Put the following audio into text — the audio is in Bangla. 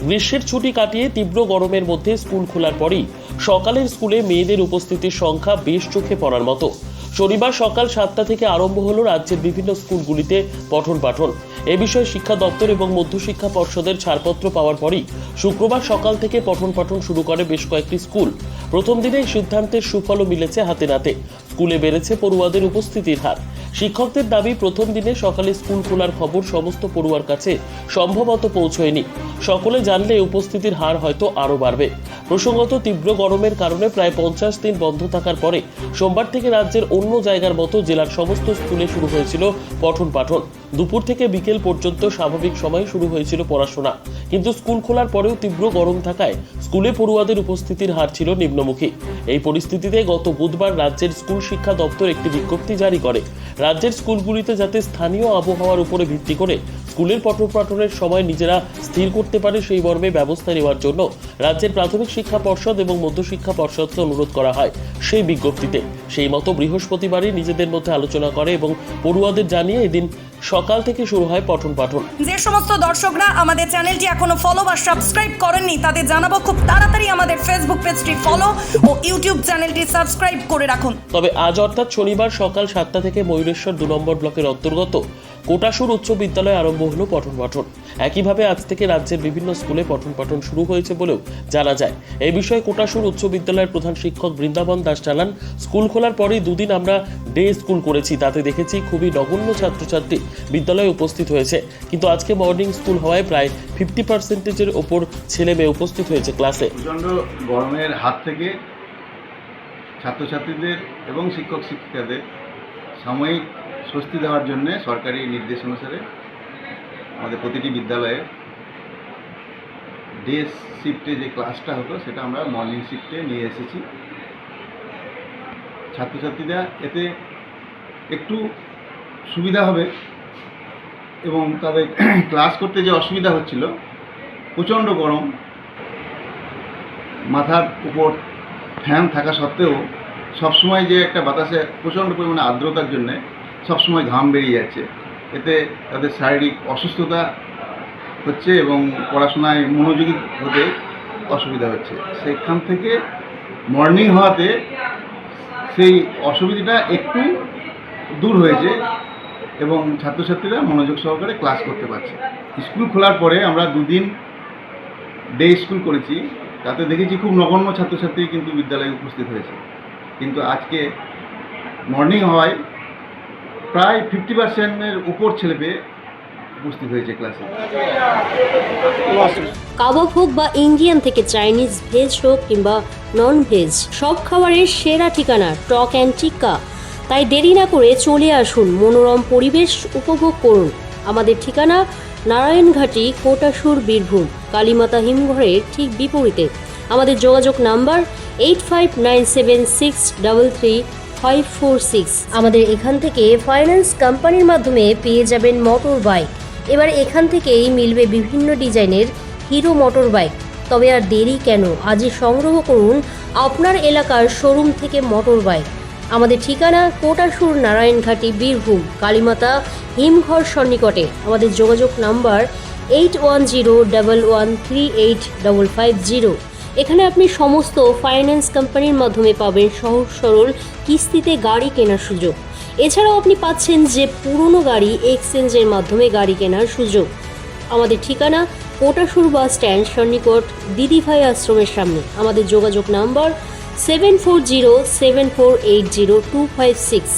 গ্রীষ্মের ছুটি কাটিয়ে তীব্র গরমের মধ্যে স্কুল খোলার পরই সকালের স্কুলে মেয়েদের উপস্থিতির সংখ্যা বেশ চোখে পড়ার মতো। শনিবার সকাল 7টা থেকে আরম্ভ হলো রাজ্যের বিভিন্ন স্কুলগুলিতে পঠন পাঠন। এ বিষয়ে শিক্ষা দপ্তর এবং মধ্যশিক্ষা পর্ষদের ছাড়পত্র পাওয়ার পরই শুক্রবার সকাল থেকে পঠন পাঠন শুরু করে বেশ কয়েকটি স্কুল। প্রথম দিনেই সিদ্ধান্তের সুফলও মিলেছে হাতে নাতে। স্কুলে বেড়েছে পড়ুয়াদের উপস্থিতির হার। শিক্ষকদের দাবি, প্রথম দিনে সকালে স্কুল খোলার খবর সমস্ত পড়ুয়ার কাছে সম্ভবত পৌঁছয়নি। সকলে জানলে উপস্থিতির হার হয়তো আরও বাড়বে। প্রসঙ্গত, তীব্র গরমের কারণে প্রায় 50 দিন বন্ধ থাকার পরে সোমবার থেকে রাজ্যের অন্য জায়গার মতো জেলার সমস্ত স্কুলে শুরু হয়েছিল পঠন পাঠন। দুপুর থেকে বিকেল পর্যন্ত স্বাভাবিক সময়ে শুরু হয়েছিল পড়াশোনা। কিন্তু স্কুল খোলার পরেও তীব্র গরম থাকায় স্কুলে পড়ুয়াদের উপস্থিতির হার ছিল নিম্নমুখী। এই পরিস্থিতিতে গত বুধবার রাজ্যের স্কুল শিক্ষা দপ্তর একটি বিজ্ঞপ্তি জারি করে রাজ্যের স্কুলগুলিতে যাতে স্থানীয় আবহাওয়ার উপরে ভিত্তি করে স্কুলের পঠন পাঠনের সময় নিজেরা স্থির করতে পারে সেই মর্মে ব্যবস্থা নেওয়ার জন্য রাজ্যের প্রাথমিক শিক্ষা পর্ষদ এবং মধ্যশিক্ষা পর্ষদকে অনুরোধ করা হয়। সেই বিজ্ঞপ্তিতে সেই মতো বৃহস্পতিবারই নিজেদের মধ্যে আলোচনা করে এবং পড়ুয়াদের জানিয়ে এদিন সকাল থেকে শুরু হয় পঠন পাঠন। যে সমস্ত দর্শকরা আমাদের চ্যানেলটি এখনো ফলো বা সাবস্ক্রাইব করেননি তাদের জানাবো, খুব তাড়াতাড়ি আমাদের ফেসবুক পেজটি ফলো ও ইউটিউব চ্যানেলটি সাবস্ক্রাইব করে রাখুন। তবে আজ অর্থাৎ শনিবার সকাল 7টা থেকে ময়ূরেশ্বর 2 নম্বর ব্লকের অন্তর্গত কোটাসুর উচ্চ বিদ্যালয়ে আরম্ভ হলো পঠন পাঠন। একইভাবে আজ থেকে রাজ্যের বিভিন্ন স্কুলে পঠন পাঠন শুরু হয়েছে বলেও জানা যায়। এই বিষয়ে কোটাসুর উচ্চ বিদ্যালয়ের প্রধান শিক্ষক বৃন্দাবন দাস জানান, স্কুল খোলার পরেই দুদিন আমরা ডে স্কুল করেছি, তাতে দেখেছি খুবই নগণ্য ছাত্রছাত্রী বিদ্যালয়ে উপস্থিত হয়েছে। কিন্তু আজকে মর্নিং স্কুল হওয়ায় প্রায় 50%-এর ওপর ছেলে মেয়ে উপস্থিত হয়েছে ক্লাসে। প্রচণ্ড গরমের হাত থেকে ছাত্রছাত্রীদের এবং শিক্ষক শিক্ষিকাদের সাময়িক স্বস্তি দেওয়ার জন্য সরকারি নির্দেশ অনুসারে আমাদের প্রতিটি বিদ্যালয়ে ডে শিফটে যে ক্লাসটা হতো সেটা আমরা মর্নিং শিফটে নিয়ে এসেছি। ছাত্রছাত্রীরা এতে একটু সুবিধা হবে এবং তাদের ক্লাস করতে যে অসুবিধা হচ্ছিল, প্রচণ্ড গরম, মাথার উপর ফ্যান থাকা সত্ত্বেও সবসময় যে একটা বাতাসে প্রচণ্ড পরিমাণে আর্দ্রতার জন্যে সবসময় ঘাম বেরিয়ে যাচ্ছে, এতে তাদের শারীরিক অসুস্থতা হচ্ছে এবং পড়াশোনায় মনোযোগী হতে অসুবিধা হচ্ছে। সেখান থেকে মর্নিং হওয়াতে সেই অসুবিধাটা একটু দূর হয়েছে এবং ছাত্রছাত্রীরা মনোযোগ সহকারে ক্লাস করতে পারছে। স্কুল খোলার পরে আমরা 2 দিন ডে স্কুল করেছি, তাতে দেখেছি খুব নগণ্য ছাত্রছাত্রী কিন্তু বিদ্যালয়ে উপস্থিত হয়েছে। কিন্তু আজকে মর্নিং হওয়ায় প্রায় 50%-এর উপর ছেলেমেয়ে উপস্থিত হয়েছে ক্লাসে। কাবাব হোক বা ইন্ডিয়ান থেকে চাইনিজ, ভেজ হোক কিংবা নন ভেজ, সব খাবারের সেরা ঠিকানা টক অ্যান্ড টিক্কা। তাই দেরি না করে চলে আসুন, মনোরম পরিবেশ উপভোগ করুন। আমাদের ঠিকানা নারায়ণঘাটি, কোটাসুর, বীরভূম, কালীমাতা হিমঘরের ঠিক বিপরীতে। আমাদের যোগাযোগ নাম্বার 8597633546। আমাদের এখান থেকে ফাইন্যান্স কোম্পানির মাধ্যমে পেয়ে যাবেন মোটর বাইক। এবার এখান থেকেই মিলবে বিভিন্ন ডিজাইনের হিরো মোটর বাইক। তবে আর দেরি কেন, আজই সংগ্রহ করুন আপনার এলাকার শোরুম থেকে মোটর বাইক। আমাদের ঠিকানা কোটাসুর, নারায়ণঘাটি, বীরভূম, কালীমাতা হিমঘর সন্নিকটে। আমাদের যোগাযোগ নাম্বার 8101138550। এখানে আপনি সমস্ত ফাইন্যান্স কোম্পানির মাধ্যমে পাবেন সহজ সরল কিস্তিতে গাড়ি কেনার সুযোগ। এছাড়াও আপনি পাচ্ছেন যে পুরনো গাড়ি এক্সচেঞ্জের মাধ্যমে গাড়ি কেনার সুযোগ। আমাদের ঠিকানা কোটাসুর বাস স্ট্যান্ড সন্নিকট, দিদিভাই আশ্রমের সামনে। আমাদের যোগাযোগ নাম্বার 7407480256।